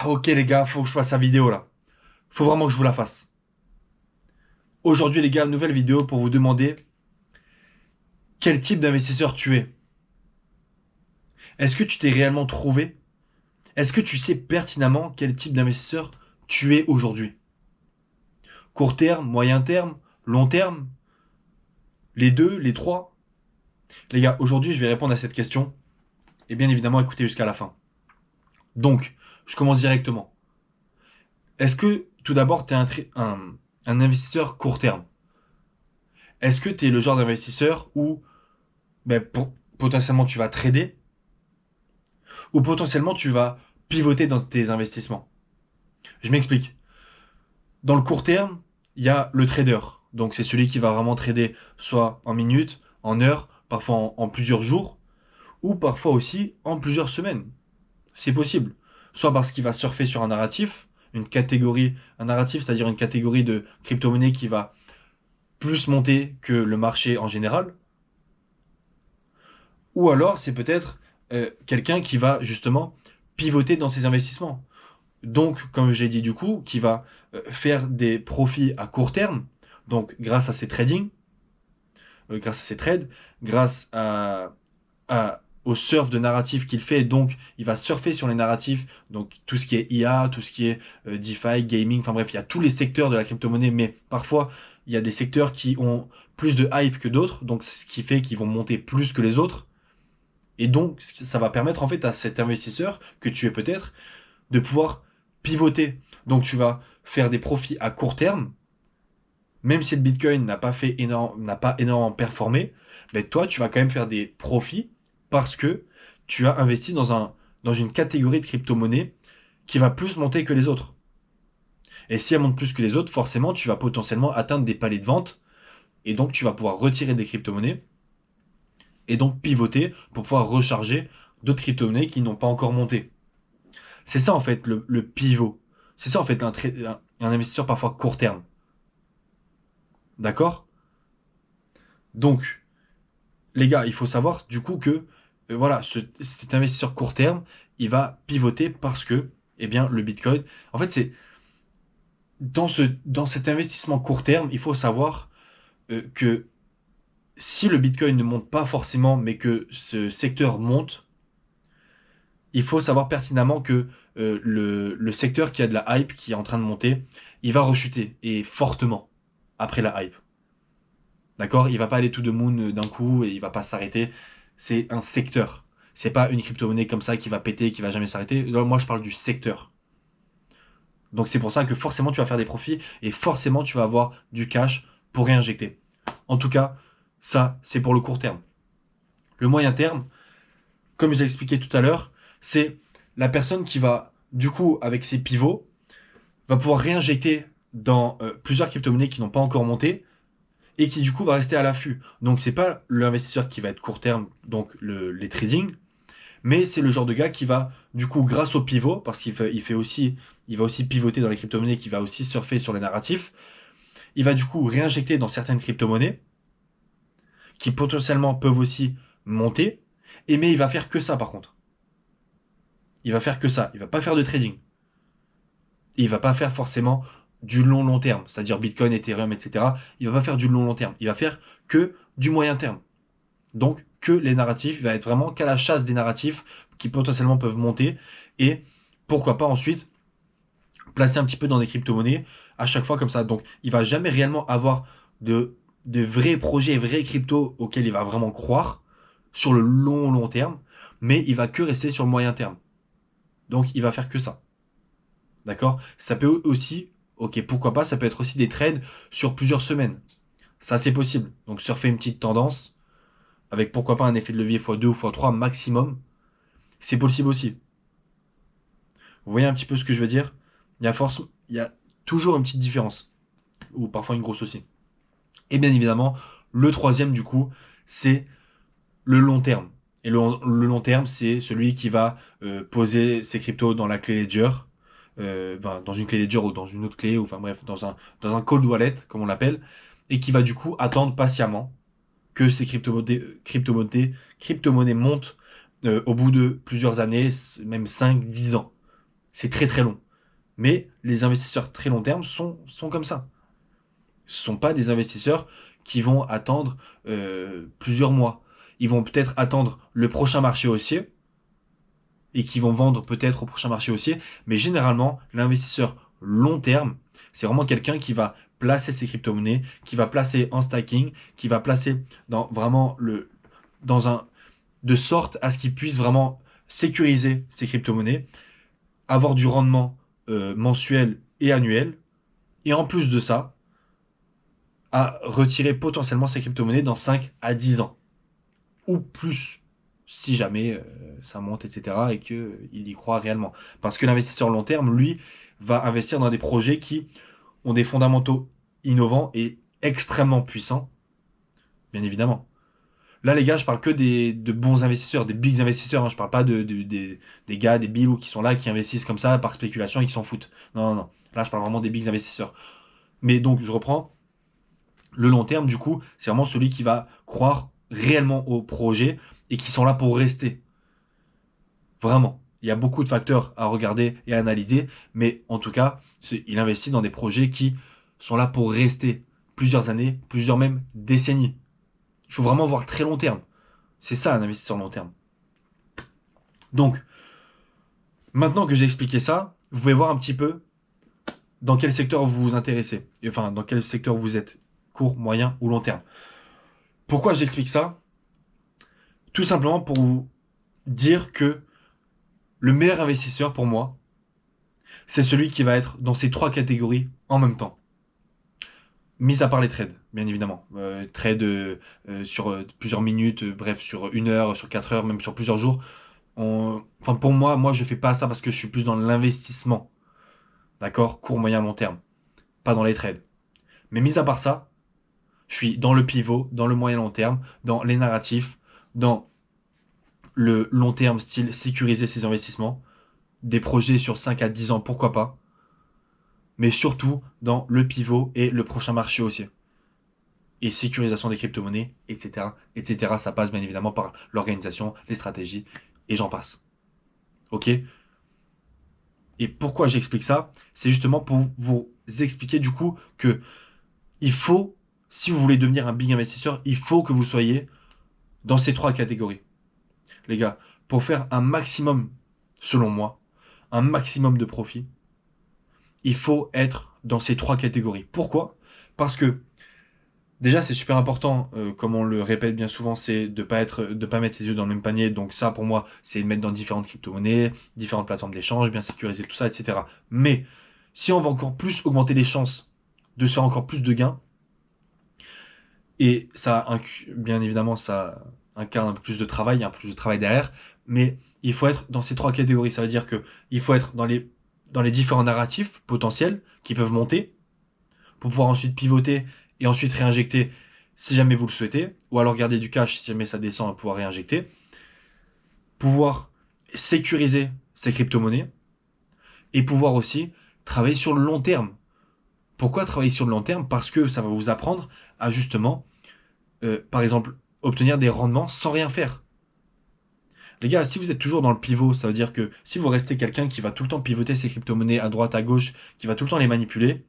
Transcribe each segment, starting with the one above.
Ah, ok les gars, faut que je fasse la vidéo là. Faut vraiment que je vous la fasse. Aujourd'hui les gars, nouvelle vidéo pour vous demander quel type d'investisseur tu es. Est-ce que tu t'es réellement trouvé? Est-ce que tu sais pertinemment quel type d'investisseur tu es aujourd'hui? Court terme, moyen terme, long terme, les deux, les trois? Les gars, aujourd'hui je vais répondre à cette question et bien évidemment écoutez jusqu'à la fin. Donc, je commence directement. Est-ce que tout d'abord tu es un investisseur court terme? Est-ce que tu es le genre d'investisseur où potentiellement tu vas trader ou potentiellement tu vas pivoter dans tes investissements? Je m'explique. Dans le court terme, il y a le trader. Donc c'est celui qui va vraiment trader soit en minutes, en heures, parfois en plusieurs jours, ou parfois aussi en plusieurs semaines. C'est possible. Soit parce qu'il va surfer sur un narratif, une catégorie, un narratif, c'est-à-dire une catégorie de crypto-monnaie qui va plus monter que le marché en général, ou alors c'est peut-être quelqu'un qui va justement pivoter dans ses investissements. Donc, comme j'ai dit du coup, qui va faire des profits à court terme, donc grâce à ses trading, grâce à ses trades, grâce au surf de narratifs qu'il fait, donc il va surfer sur les narratifs, donc tout ce qui est IA, tout ce qui est DeFi, gaming, enfin bref, il y a tous les secteurs de la crypto-monnaie, mais parfois il y a des secteurs qui ont plus de hype que d'autres, donc ce qui fait qu'ils vont monter plus que les autres, et donc ça va permettre en fait à cet investisseur que tu es peut-être de pouvoir pivoter. Donc tu vas faire des profits à court terme, même si le Bitcoin n'a pas énormément performé, mais toi tu vas quand même faire des profits parce que tu as investi dans une catégorie de crypto-monnaie qui va plus monter que les autres. Et si elle monte plus que les autres, forcément tu vas potentiellement atteindre des paliers de vente et donc tu vas pouvoir retirer des crypto-monnaies et donc pivoter pour pouvoir recharger d'autres crypto-monnaies qui n'ont pas encore monté. C'est ça en fait le pivot. C'est ça en fait un investisseur parfois court terme. D'accord? Donc, les gars, il faut savoir du coup que voilà, cet investisseur court terme, il va pivoter parce que, eh bien, le Bitcoin, en fait, c'est dans cet investissement court terme, il faut savoir que si le Bitcoin ne monte pas forcément, mais que ce secteur monte, il faut savoir pertinemment que le secteur qui a de la hype, qui est en train de monter, il va rechuter et fortement après la hype. D'accord? Il va pas aller tout de moon d'un coup et il va pas s'arrêter. C'est un secteur. C'est pas une crypto-monnaie comme ça qui va péter, qui va jamais s'arrêter. Là, moi, je parle du secteur. Donc c'est pour ça que forcément tu vas faire des profits et forcément tu vas avoir du cash pour réinjecter. En tout cas, ça, c'est pour le court terme. Le moyen terme, comme je l'ai expliqué tout à l'heure, c'est la personne qui va, du coup, avec ses pivots, va pouvoir réinjecter dans plusieurs crypto-monnaies qui n'ont pas encore monté et qui du coup va rester à l'affût. Donc c'est pas l'investisseur qui va être court terme, donc les trading, mais c'est le genre de gars qui va du coup grâce au pivot, parce il va aussi pivoter dans les crypto-monnaies, qui va aussi surfer sur les narratifs, il va du coup réinjecter dans certaines crypto-monnaies qui potentiellement peuvent aussi monter, et mais il va faire que ça par contre. Il va faire que ça, il va pas faire de trading. Et il va pas faire forcément du long terme, c'est-à-dire Bitcoin, Ethereum, etc. Il va pas faire du long terme, il va faire que du moyen terme. Donc que les narratifs, il va être vraiment qu'à la chasse des narratifs qui potentiellement peuvent monter et pourquoi pas ensuite placer un petit peu dans des crypto-monnaies à chaque fois comme ça. Donc il va jamais réellement avoir de vrais projets, vrais cryptos auxquels il va vraiment croire sur le long terme, mais il va que rester sur le moyen terme. Donc il va faire que ça. D'accord? Ça peut aussi, ok, pourquoi pas, ça peut être aussi des trades sur plusieurs semaines. Ça c'est possible. Donc surfer une petite tendance avec pourquoi pas un effet de levier x2 ou x3 maximum, c'est possible aussi. Vous voyez un petit peu ce que je veux dire? Il y a toujours une petite différence, ou parfois une grosse aussi. Et bien évidemment, le troisième du coup, c'est le long terme. Et le long terme, c'est celui qui va poser ses cryptos dans la clé Ledger, dans une clé Ledger ou dans une autre clé, ou enfin bref, dans un cold wallet, comme on l'appelle, et qui va du coup attendre patiemment que ces crypto-monnaies montent au bout de plusieurs années, même 5 10 ans. C'est très très long. Mais les investisseurs très long terme sont comme ça. Ce ne sont pas des investisseurs qui vont attendre plusieurs mois. Ils vont peut-être attendre le prochain marché haussier et qui vont vendre peut-être au prochain marché haussier. Mais généralement, l'investisseur long terme, c'est vraiment quelqu'un qui va placer ses crypto-monnaies, qui va placer en stacking, qui va placer dans vraiment de sorte à ce qu'il puisse vraiment sécuriser ses crypto-monnaies, avoir du rendement mensuel et annuel, et en plus de ça, à retirer potentiellement ses crypto-monnaies dans 5 à 10 ans, ou plus, si jamais ça monte, etc., et qu'il y croit réellement. Parce que l'investisseur long terme, lui, va investir dans des projets qui ont des fondamentaux innovants et extrêmement puissants, bien évidemment. Là, les gars, je parle que de bons investisseurs, des big investisseurs. Hein. Je parle pas des gars, des bilous qui sont là, qui investissent comme ça par spéculation et qui s'en foutent. Non, non, non. Là, je parle vraiment des big investisseurs. Mais donc, je reprends. Le long terme, du coup, c'est vraiment celui qui va croire réellement au projet et qui sont là pour rester. Vraiment. Il y a beaucoup de facteurs à regarder et à analyser, mais en tout cas, il investit dans des projets qui sont là pour rester plusieurs années, plusieurs même décennies. Il faut vraiment voir très long terme. C'est ça un investisseur long terme. Donc, maintenant que j'ai expliqué ça, vous pouvez voir un petit peu dans quel secteur vous vous intéressez. Enfin, dans quel secteur vous êtes. Court, moyen ou long terme. Pourquoi j'explique ça? Tout simplement pour vous dire que le meilleur investisseur pour moi, c'est celui qui va être dans ces trois catégories en même temps. Mis à part les trades, bien évidemment. Trades sur plusieurs minutes, bref, sur 1 heure, sur 4 heures, même sur plusieurs jours. Enfin, pour moi, je fais pas ça parce que je suis plus dans l'investissement. D'accord? Court, moyen, long terme. Pas dans les trades. Mais mis à part ça, je suis dans le pivot, dans le moyen long terme, dans les narratifs, dans le long terme, style sécuriser ses investissements, des projets sur 5 à 10 ans, pourquoi pas, mais surtout dans le pivot et le prochain marché haussier. Et sécurisation des crypto-monnaies, etc., etc. Ça passe bien évidemment par l'organisation, les stratégies, et j'en passe. Ok? Et pourquoi j'explique ça? C'est justement pour vous expliquer du coup que il faut, si vous voulez devenir un big investisseur, il faut que vous soyez dans ces trois catégories. Les gars, pour faire un maximum, selon moi, un maximum de profit, il faut être dans ces trois catégories. Pourquoi? Parce que déjà, c'est super important, comme on le répète bien souvent, c'est de pas mettre ses yeux dans le même panier. Donc ça, pour moi, c'est de mettre dans différentes crypto-monnaies, différentes plateformes d'échange, bien sécuriser tout ça, etc. Mais si on va encore plus augmenter les chances de se faire encore plus de gains, et ça, bien évidemment, ça incarne un peu plus de travail, il y a un peu plus de travail derrière, mais il faut être dans ces trois catégories. Ça veut dire que il faut être dans les différents narratifs potentiels qui peuvent monter pour pouvoir ensuite pivoter et ensuite réinjecter si jamais vous le souhaitez, ou alors garder du cash si jamais ça descend à pouvoir réinjecter, pouvoir sécuriser ces crypto-monnaies et pouvoir aussi travailler sur le long terme. Pourquoi travailler sur le long terme? Parce que ça va vous apprendre à justement, par exemple, obtenir des rendements sans rien faire. Les gars, si vous êtes toujours dans le pivot, ça veut dire que si vous restez quelqu'un qui va tout le temps pivoter ses crypto-monnaies à droite, à gauche, qui va tout le temps les manipuler,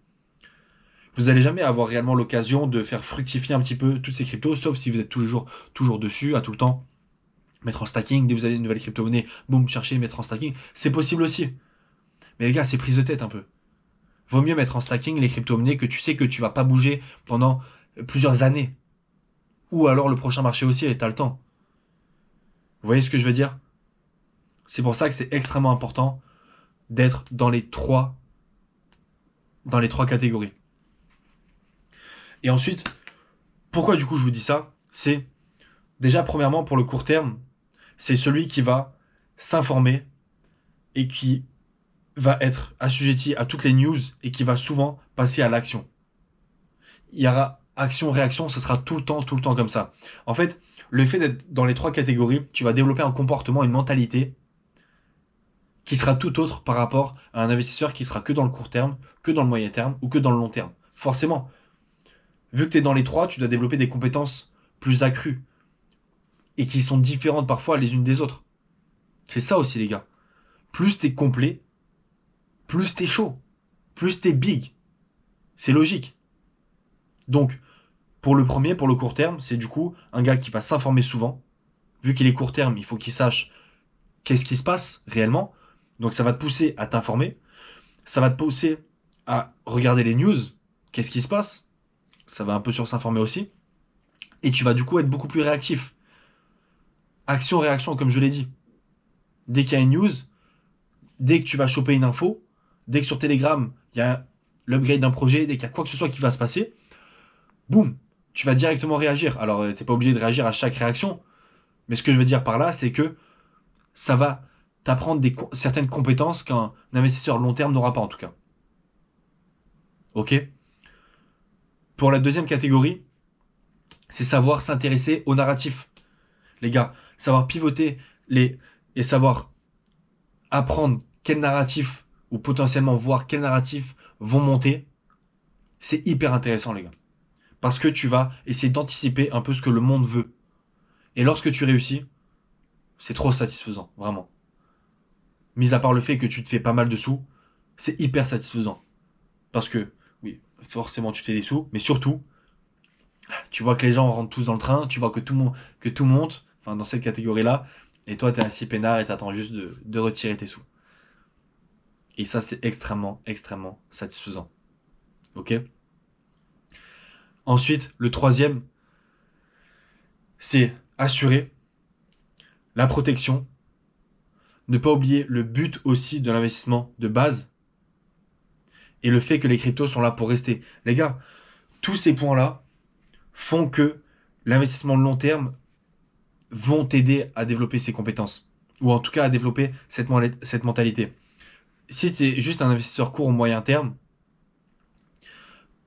vous n'allez jamais avoir réellement l'occasion de faire fructifier un petit peu toutes ces cryptos, sauf si vous êtes tous les jours toujours dessus, à tout le temps mettre en stacking. Dès que vous avez une nouvelle crypto-monnaie, boum, chercher, mettre en stacking. C'est possible aussi. Mais les gars, c'est prise de tête un peu. Vaut mieux mettre en stacking les crypto-monnaies que tu sais que tu vas pas bouger pendant plusieurs années. Ou alors le prochain marché aussi, et t'as le temps. Vous voyez ce que je veux dire? C'est pour ça que c'est extrêmement important d'être dans les trois catégories. Et ensuite, pourquoi du coup je vous dis ça? C'est déjà premièrement pour le court terme, c'est celui qui va s'informer et qui va être assujetti à toutes les news et qui va souvent passer à l'action. Il y aura action-réaction, ce sera tout le temps comme ça. En fait, le fait d'être dans les trois catégories, tu vas développer un comportement, une mentalité qui sera tout autre par rapport à un investisseur qui sera que dans le court terme, que dans le moyen terme ou que dans le long terme. Forcément, vu que tu es dans les trois, tu dois développer des compétences plus accrues et qui sont différentes parfois les unes des autres. C'est ça aussi les gars. Plus tu es complet, plus t'es chaud, plus t'es big. C'est logique. Donc, pour le premier, pour le court terme, c'est du coup un gars qui va s'informer souvent. Vu qu'il est court terme, il faut qu'il sache qu'est-ce qui se passe réellement. Donc ça va te pousser à t'informer. Ça va te pousser à regarder les news. Qu'est-ce qui se passe? Ça va un peu sur s'informer aussi. Et tu vas du coup être beaucoup plus réactif. Action-réaction, comme je l'ai dit. Dès qu'il y a une news, dès que tu vas choper une info, dès que sur Telegram, il y a l'upgrade d'un projet, dès qu'il y a quoi que ce soit qui va se passer, boum, tu vas directement réagir. Alors, t'es pas obligé de réagir à chaque réaction, mais ce que je veux dire par là, c'est que ça va t'apprendre certaines compétences qu'un investisseur long terme n'aura pas en tout cas. Ok? Pour la deuxième catégorie, c'est savoir s'intéresser au narratif. Les gars, savoir pivoter et savoir apprendre quel narratif ou potentiellement voir quels narratifs vont monter, c'est hyper intéressant les gars. Parce que tu vas essayer d'anticiper un peu ce que le monde veut. Et lorsque tu réussis, c'est trop satisfaisant, vraiment. Mis à part le fait que tu te fais pas mal de sous, c'est hyper satisfaisant. Parce que, oui, forcément tu te fais des sous, mais surtout, tu vois que les gens rentrent tous dans le train, tu vois que tout monte, enfin dans cette catégorie-là, et toi t'es assis peinard et t'attends juste de retirer tes sous. Et ça c'est extrêmement, extrêmement satisfaisant. Ok? Ensuite, le troisième, c'est assurer la protection. Ne pas oublier le but aussi de l'investissement de base et le fait que les cryptos sont là pour rester. Les gars, tous ces points-là font que l'investissement long terme vont t'aider à développer ces compétences. Ou en tout cas à développer cette mentalité. Si tu es juste un investisseur court ou moyen terme,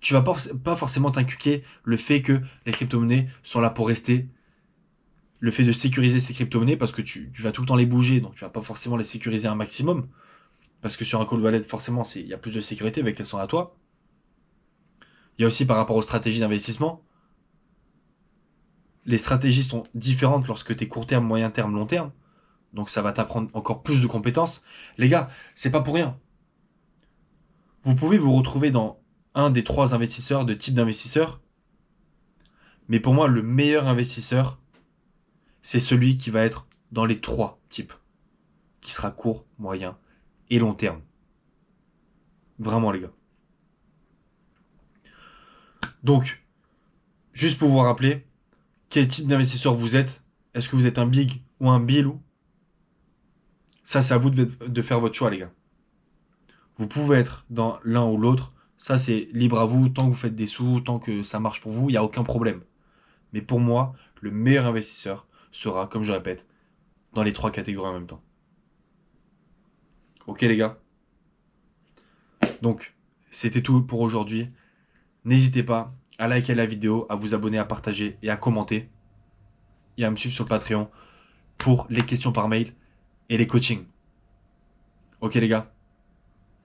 tu vas pas forcément t'inculquer le fait que les crypto-monnaies sont là pour rester, le fait de sécuriser ces crypto-monnaies parce que tu vas tout le temps les bouger, donc tu vas pas forcément les sécuriser un maximum. Parce que sur un cold wallet, forcément, il y a plus de sécurité avec qu'elles sont à toi. Il y a aussi par rapport aux stratégies d'investissement. Les stratégies sont différentes lorsque tu es court terme, moyen terme, long terme. Donc ça va t'apprendre encore plus de compétences. Les gars, c'est pas pour rien. Vous pouvez vous retrouver dans un des trois investisseurs de type d'investisseur. Mais pour moi, le meilleur investisseur, c'est celui qui va être dans les trois types. Qui sera court, moyen et long terme. Vraiment, les gars. Donc, juste pour vous rappeler, quel type d'investisseur vous êtes. Est-ce que vous êtes un big ou un bilou? Ça, c'est à vous de faire votre choix, les gars. Vous pouvez être dans l'un ou l'autre. Ça, c'est libre à vous. Tant que vous faites des sous, tant que ça marche pour vous, il n'y a aucun problème. Mais pour moi, le meilleur investisseur sera, comme je répète, dans les trois catégories en même temps. Ok, les gars? Donc, c'était tout pour aujourd'hui. N'hésitez pas à liker la vidéo, à vous abonner, à partager et à commenter. Et à me suivre sur le Patreon pour les questions par mail et les coachings. Ok les gars?